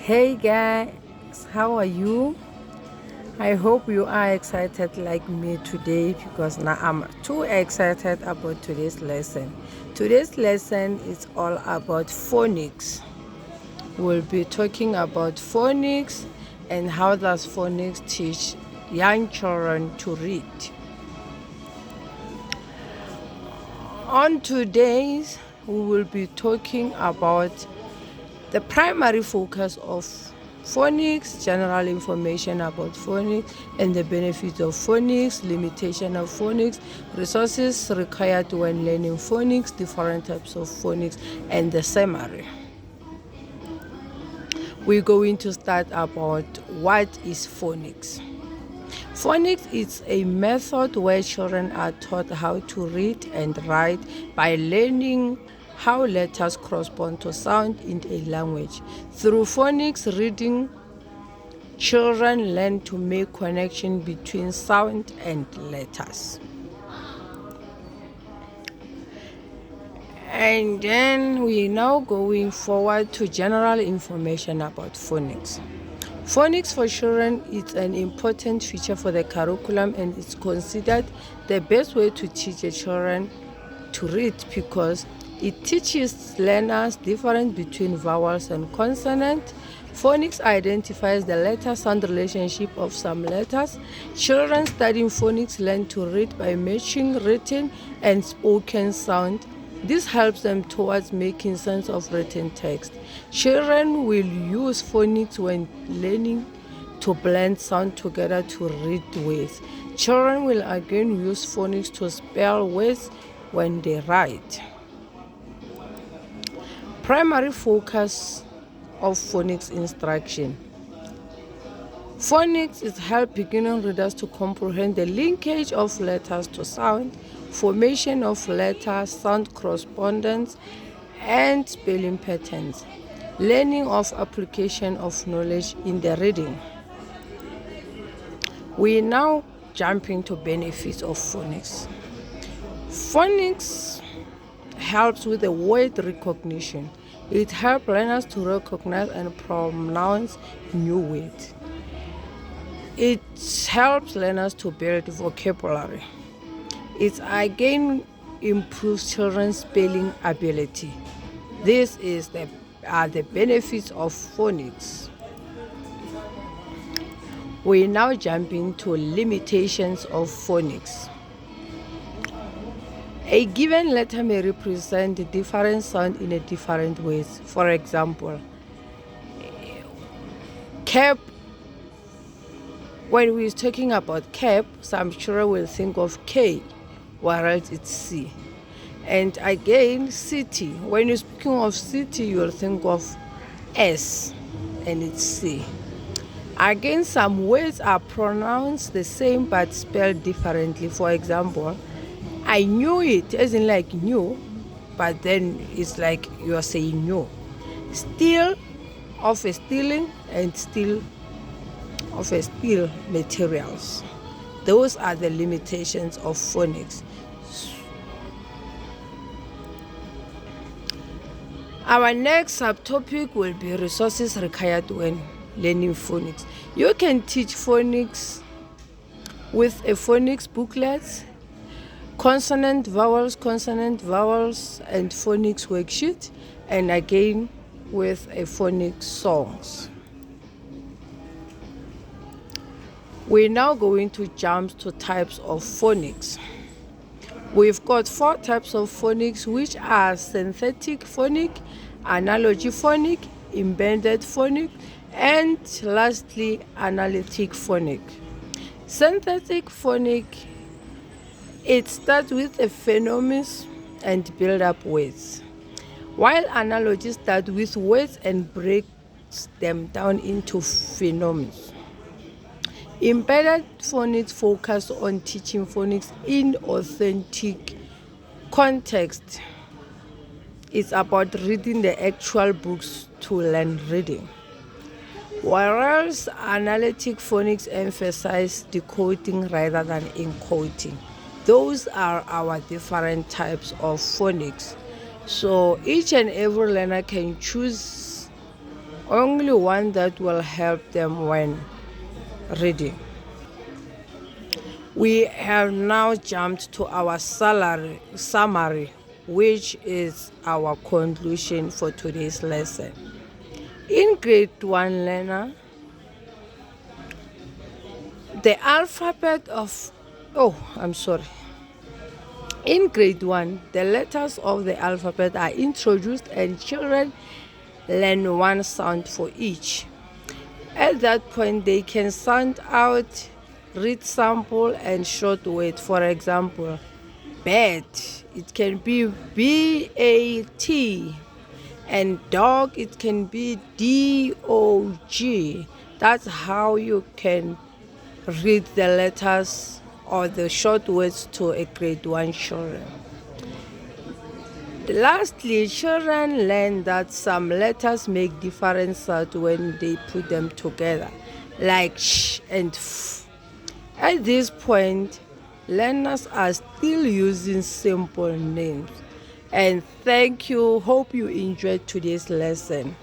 Hey guys, how are you? I hope you are excited like me today because now I'm too excited about today's lesson. Today's lesson is all about phonics. We'll be talking about phonics and how does phonics teach young children to read. On today's, we will be talking about the primary focus of phonics, general information about phonics and the benefits of phonics, limitation of phonics, resources required when learning phonics, different types of phonics, and the summary. We're going to start about what is phonics. Phonics is a method where children are taught how to read and write by learning how letters correspond to sound in a language. Through phonics reading, children learn to make connection between sound and letters. And then we're now going forward to general information about phonics. Phonics for children is an important feature for the curriculum and is considered the best way to teach a children to read because it teaches learners difference between vowels and consonants. Phonics identifies the letter-sound relationship of some letters. Children studying phonics learn to read by matching written and spoken sound. This helps them towards making sense of written text. Children will use phonics when learning to blend sound together to read words. Children will again use phonics to spell words when they write. Primary focus of phonics instruction. Phonics is help beginning readers to comprehend the linkage of letters to sound, formation of letters, sound correspondence, and spelling patterns. Learning of application of knowledge in the reading. We now jump into benefits of phonics. Phonics helps with the word recognition. It helps learners to recognize and pronounce new words. It helps learners to build vocabulary. It again improves children's spelling ability. This is the benefits of phonics. We now jump into limitations of phonics. A given letter may represent a different sound in a different ways. For example, cap. When we're talking about cap, some children will think of K, whereas it's C. And again, city. When you're speaking of city, you'll think of S, and it's C. Again, some words are pronounced the same but spelled differently. For example, I knew it, as in like knew, but then it's like you're saying knew. Steal of a stealing and steal of a steel materials. Those are the limitations of phonics. Our next subtopic will be resources required when learning phonics. You can teach phonics with a phonics booklet, consonant, vowels, and phonics worksheet, and again with a phonics songs. We're now going to jump to types of phonics. We've got 4 types of phonics, which are synthetic phonic, analogy phonic, embedded phonic, and lastly, analytic phonic. Synthetic phonic, it starts with a phoneme and build up words, while analogy starts with words and breaks them down into phonemes. Embedded phonics focus on teaching phonics in authentic context. It's about reading the actual books to learn reading. Whereas analytic phonics emphasize decoding rather than encoding. Those are our different types of phonics. So each and every learner can choose only one that will help them when reading. We have now jumped to our summary, which is our conclusion for today's lesson. In grade 1 learner, the alphabet of, in grade 1, the letters of the alphabet are introduced and children learn one sound for each. At that point, they can sound out, read sample, and short word. For example, bat, it can be B-A-T, and dog, it can be D-O-G. That's how you can read the letters or the short words to a grade 1 children. Lastly, children learn that some letters make different sounds when they put them together, like sh and f. At this point, learners are still using simple names. And thank you. Hope you enjoyed today's lesson.